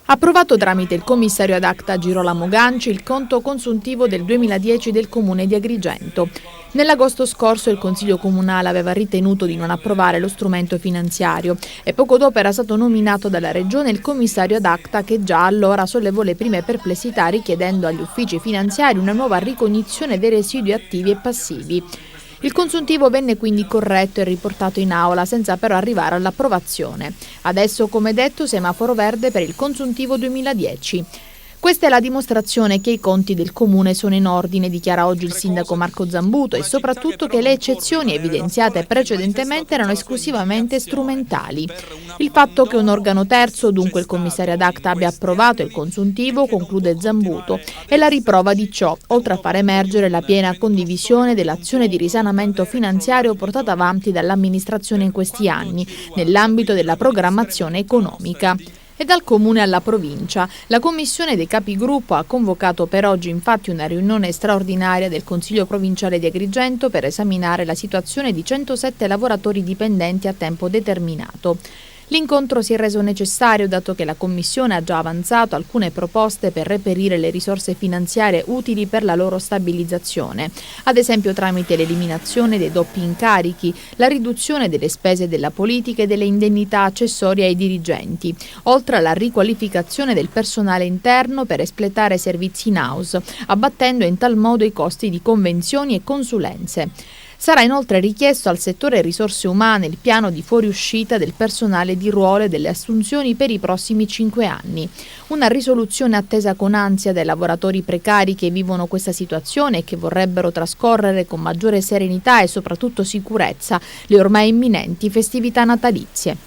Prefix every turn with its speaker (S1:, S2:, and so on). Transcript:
S1: Approvato tramite il commissario ad acta Girolamo Ganci il conto consuntivo del 2010 del Comune di Agrigento. Nell'agosto scorso il Consiglio Comunale aveva ritenuto di non approvare lo strumento finanziario e poco dopo era stato nominato dalla Regione il commissario ad acta che già allora sollevò le prime perplessità richiedendo agli uffici finanziari una nuova ricognizione dei residui attivi e passivi. Il consuntivo venne quindi corretto e riportato in aula senza però arrivare all'approvazione. Adesso, come detto, semaforo verde per il consuntivo 2010. Questa è la dimostrazione che i conti del Comune sono in ordine, dichiara oggi il sindaco Marco Zambuto, e soprattutto che le eccezioni evidenziate precedentemente erano esclusivamente strumentali. Il fatto che un organo terzo, dunque il commissario ad acta, abbia approvato il consuntivo, conclude Zambuto, è la riprova di ciò, oltre a far emergere la piena condivisione dell'azione di risanamento finanziario portata avanti dall'amministrazione in questi anni, nell'ambito della programmazione economica. E dal Comune alla Provincia. La Commissione dei Capigruppo ha convocato per oggi infatti una riunione straordinaria del Consiglio Provinciale di Agrigento per esaminare la situazione di 107 lavoratori dipendenti a tempo determinato. L'incontro si è reso necessario dato che la Commissione ha già avanzato alcune proposte per reperire le risorse finanziarie utili per la loro stabilizzazione, ad esempio tramite l'eliminazione dei doppi incarichi, la riduzione delle spese della politica e delle indennità accessorie ai dirigenti, oltre alla riqualificazione del personale interno per espletare servizi in house, abbattendo in tal modo i costi di convenzioni e consulenze. Sarà inoltre richiesto al settore risorse umane il piano di fuoriuscita del personale di ruolo e delle assunzioni per i prossimi 5 anni. Una risoluzione attesa con ansia dai lavoratori precari che vivono questa situazione e che vorrebbero trascorrere con maggiore serenità e soprattutto sicurezza le ormai imminenti festività natalizie.